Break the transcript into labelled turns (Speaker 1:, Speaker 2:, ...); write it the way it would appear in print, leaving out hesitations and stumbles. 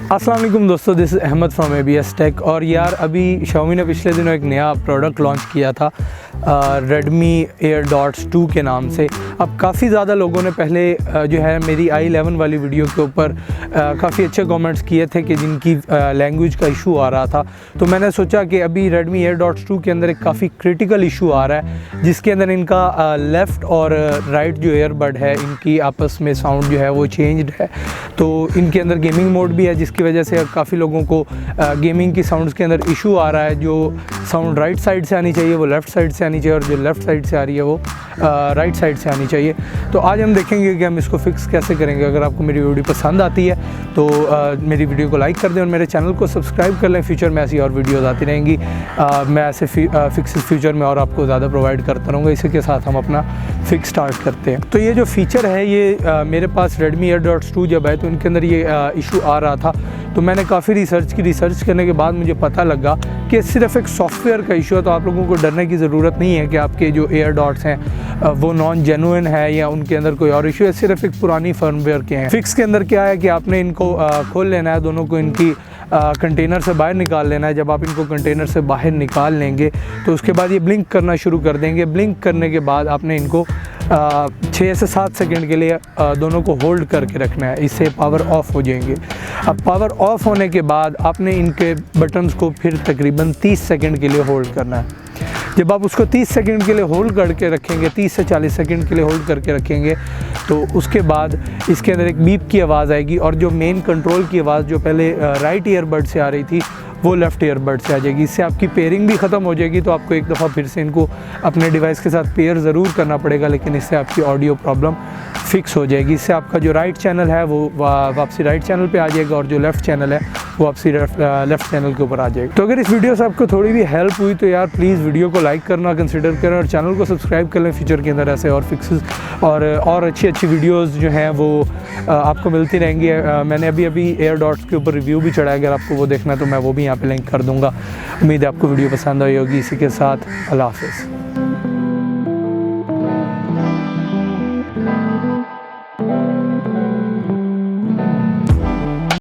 Speaker 1: अस्सलाम वालेकुम दोस्तों, this is Ahmad from ABS tech. और यार अभी Xiaomi ने पिछले दिनों एक नया प्रोडक्ट लॉन्च किया था Redmi Airdots 2 के नाम से। अब काफ़ी ज़्यादा लोगों ने पहले जो है मेरी i11 वाली वीडियो के ऊपर काफ़ी अच्छे कमेंट्स किए थे कि जिनकी लैंग्वेज का इशू आ रहा था। तो मैंने सोचा कि अभी Redmi Airdots 2 के अंदर एक काफ़ी क्रिटिकल इशू आ रहा है, जिसके अंदर इनका लेफ़्ट और राइट जो ईयरबड है इनकी आपस में साउंड जो है वो चेंज्ड है। तो इनके अंदर गेमिंग मोड भी है, जिसकी वजह से काफ़ी लोगों को गेमिंग की साउंड्स के अंदर इशू आ रहा है। जो साउंड राइट साइड से आनी चाहिए वो लेफ़्ट साइड से आनी चाहिए, और जो लेफ़्ट साइड से आ रही है वो राइट साइड से आनी चाहिए। तो आज हम देखेंगे कि हम इसको फिक्स कैसे करेंगे। अगर आपको मेरी वीडियो पसंद आती है तो मेरी वीडियो को लाइक कर दें और मेरे चैनल को सब्सक्राइब कर लें। फ्यूचर में ऐसी और वीडियोज़ आती रहेंगी। मैं ऐसे फिक्सेस फ्यूचर में और आपको ज़्यादा प्रोवाइड करता रहूँगा। इसी के साथ हम अपना फिक्स स्टार्ट करते हैं। तो ये जो फीचर है ये मेरे पास Redmi Airdots 2 जब है तो इनके अंदर ये इशू आ रहा था। तो मैंने काफ़ी रिसर्च करने के बाद मुझे पता लगा कि सिर्फ एक सॉफ्टवेयर का इशू है। तो आप लोगों को डरने की ज़रूरत नहीं है कि आपके जो एयरडॉट्स हैं वो नॉन जेन्युइन है या उनके अंदर कोई और इशू है। सिर्फ एक पुरानी फर्मवेयर के हैं। फिक्स के अंदर क्या है कि आपने इनको खोल लेना है, दोनों को इनकी कंटेनर से बाहर निकाल लेना है। जब आप इनको कंटेनर से बाहर निकाल लेंगे तो उसके बाद ये ब्लिंक करना शुरू कर देंगे। ब्लिंक करने के बाद आपने इनको 6 से 7 सेकंड के लिए दोनों को होल्ड करके रखना है, इससे पावर ऑफ हो जाएंगे। अब पावर ऑफ होने के बाद आपने इनके बटन्स को फिर तकरीबन 30 सेकंड के लिए होल्ड करना है। जब आप उसको 30 सेकंड के लिए होल्ड करके रखेंगे, 30 से 40 सेकंड के लिए होल्ड करके रखेंगे, तो उसके बाद इसके अंदर एक बीप की आवाज़ आएगी और जो मेन कंट्रोल की आवाज़ जो पहले राइट ईयरबड से आ रही थी वो लेफ़्ट ईयरबड से आ जाएगी। इससे आपकी पेयरिंग भी ख़त्म हो जाएगी। तो आपको एक दफ़ा फिर से इनको अपने डिवाइस के साथ पेयर ज़रूर करना पड़ेगा, लेकिन इससे आपकी ऑडियो प्रॉब्लम फिक्स हो जाएगी। इससे आपका जो राइट चैनल है वो वापसी राइट चैनल पे आ जाएगा और जो लेफ़्ट चैनल है वो वापसी लेफ़्ट चैनल के ऊपर आ जाएगा। तो अगर इस वीडियो से आपको थोड़ी भी हेल्प हुई तो यार प्लीज़ वीडियो को लाइक करना कंसिडर करें और चैनल को सब्सक्राइब कर लें। फ्यूचर के अंदर ऐसे और फिक्सेस और अच्छी वीडियोज़ जो हैं वो आपको मिलती रहेंगी। मैंने अभी एयरडॉट्स के ऊपर रिव्यू भी चढ़ा है, अगर आपको वो देखना है तो मैं वो भी यहाँ पे लिंक कर दूँगा। उम्मीद है आपको वीडियो पसंद आई होगी। इसी के साथ अल्लाह हाफ़िज़।